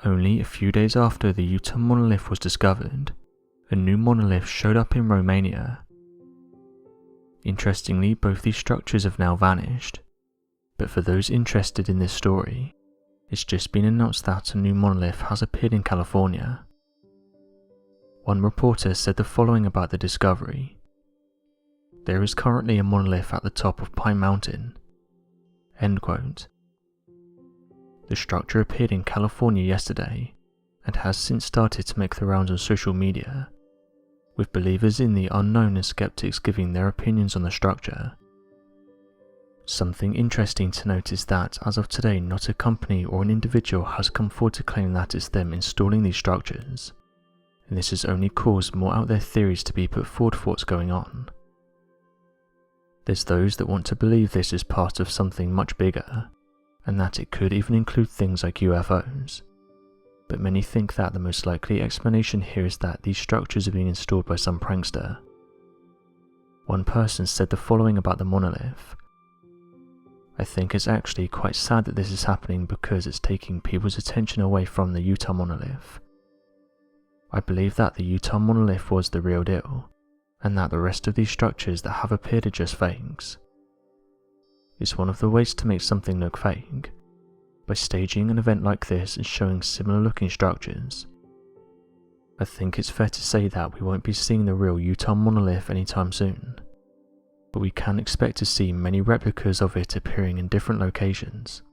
Only a few days after the Utah monolith was discovered, a new monolith showed up in Romania. Interestingly, both these structures have now vanished, but for those interested in this story, it's just been announced that a new monolith has appeared in California. One reporter said the following about the discovery: "There is currently a monolith at the top of Pine Mountain." End quote. The structure appeared in California yesterday and has since started to make the rounds on social media, with believers in the unknown and skeptics giving their opinions on the structure. Something interesting to note is that as of today, not a company or an individual has come forward to claim that it's them installing these structures, and this has only caused more out there theories to be put forward for what's going on. There's those that want to believe this is part of something much bigger, and that it could even include things like UFOs, but many think that the most likely explanation here is that these structures are being installed by some prankster. One person said the following about the monolith: "I think it's actually quite sad that this is happening because it's taking people's attention away from the Utah monolith. I believe that the Utah monolith was the real deal, and that the rest of these structures that have appeared are just fakes. It's one of the ways to make something look fake, by staging an event like this and showing similar looking structures. I think it's fair to say that we won't be seeing the real Utah monolith anytime soon, but we can expect to see many replicas of it appearing in different locations."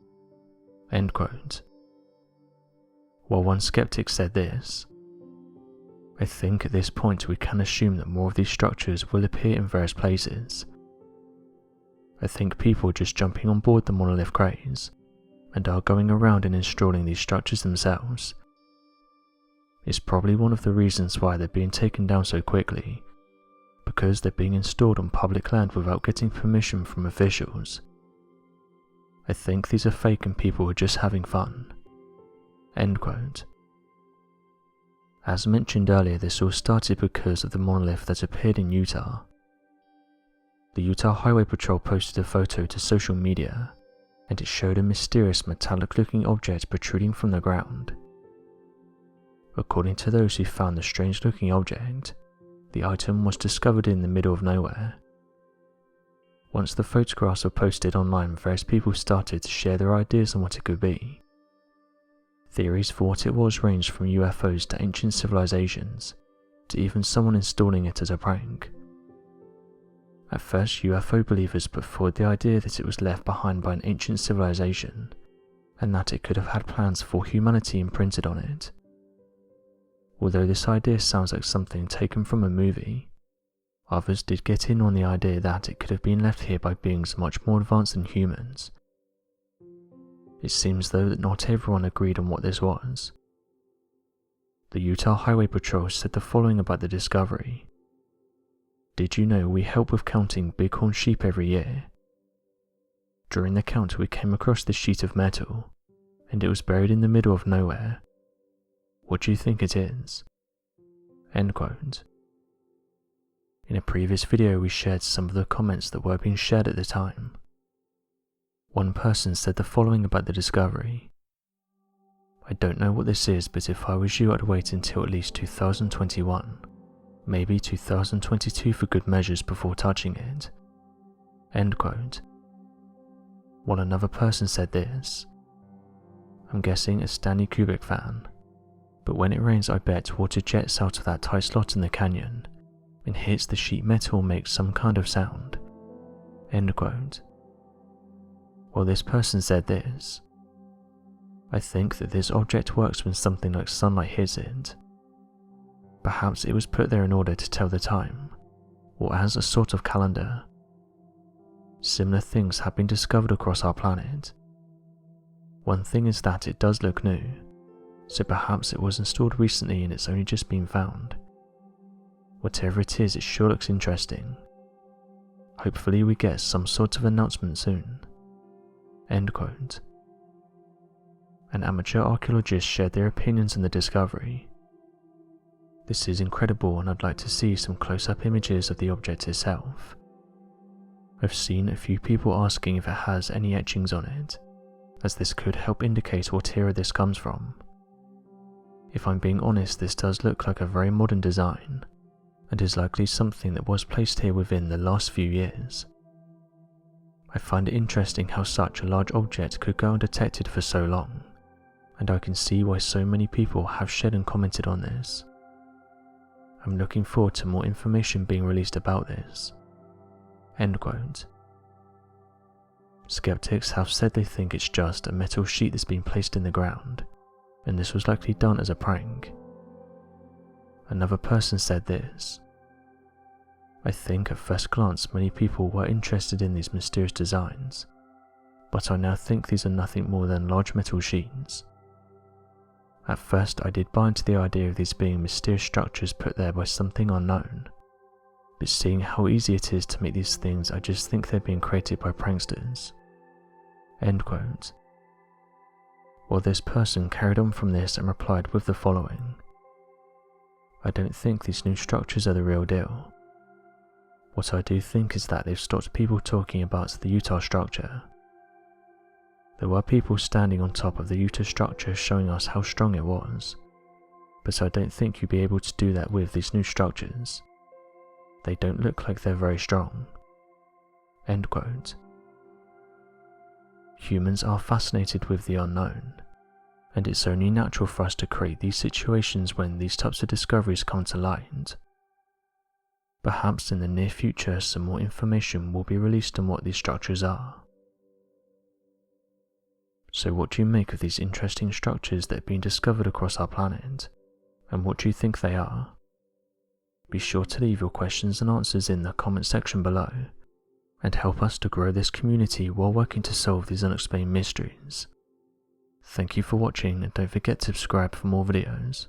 End quote. While one skeptic said this: "I think at this point we can assume that more of these structures will appear in various places. I think people are just jumping on board the monolith craze and are going around and installing these structures themselves. It's probably one of the reasons why they're being taken down so quickly, because they're being installed on public land without getting permission from officials. I think these are fake and people are just having fun." End quote. As mentioned earlier, this all started because of the monolith that appeared in Utah. The Utah Highway Patrol posted a photo to social media, and it showed a mysterious metallic-looking object protruding from the ground. According to those who found the strange-looking object, the item was discovered in the middle of nowhere. Once the photographs were posted online, various people started to share their ideas on what it could be. Theories for what it was ranged from UFOs to ancient civilizations, to even someone installing it as a prank. At first, UFO believers put forward the idea that it was left behind by an ancient civilization, and that it could have had plans for humanity imprinted on it. Although this idea sounds like something taken from a movie, others did get in on the idea that it could have been left here by beings much more advanced than humans. It seems though that not everyone agreed on what this was. The Utah Highway Patrol said the following about the discovery: "Did you know we help with counting bighorn sheep every year? During the count we came across this sheet of metal, and it was buried in the middle of nowhere. What do you think it is?" End quote. In a previous video we shared some of the comments that were being shared at the time. One person said the following about the discovery: "I don't know what this is, but if I was you I'd wait until at least 2021, maybe 2022 for good measures before touching it." End quote. While another person said this: "I'm guessing a Stanley Kubrick fan, but when it rains I bet water jets out of that tight slot in the canyon and hits the sheet metal and makes some kind of sound." End quote. While this person said this: "I think that this object works when something like sunlight hits it. Perhaps it was put there in order to tell the time, or as a sort of calendar. Similar things have been discovered across our planet. One thing is that it does look new, so perhaps it was installed recently and it's only just been found. Whatever it is, it sure looks interesting. Hopefully we get some sort of announcement soon." End quote. An amateur archaeologist shared their opinions on the discovery. "This is incredible and I'd like to see some close-up images of the object itself. I've seen a few people asking if it has any etchings on it, as this could help indicate what era this comes from. If I'm being honest, this does look like a very modern design, and is likely something that was placed here within the last few years. I find it interesting how such a large object could go undetected for so long, and I can see why so many people have shared and commented on this. I'm looking forward to more information being released about this." End quote. Skeptics have said they think it's just a metal sheet that's been placed in the ground, and this was likely done as a prank. Another person said this: "I think at first glance many people were interested in these mysterious designs, but I now think these are nothing more than large metal sheets. At first I did buy into the idea of these being mysterious structures put there by something unknown, but seeing how easy it is to make these things, I just think they're being created by pranksters." End quote. Well, this person carried on from this and replied with the following: "I don't think these new structures are the real deal. What I do think is that they've stopped people talking about the Utah structure. There were people standing on top of the Utah structure showing us how strong it was, but I don't think you'd be able to do that with these new structures. They don't look like they're very strong." End quote. Humans are fascinated with the unknown, and it's only natural for us to create these situations when these types of discoveries come to light. Perhaps in the near future some more information will be released on what these structures are. So what do you make of these interesting structures that have been discovered across our planet, and what do you think they are? Be sure to leave your questions and answers in the comment section below, and help us to grow this community while working to solve these unexplained mysteries. Thank you for watching, and don't forget to subscribe for more videos.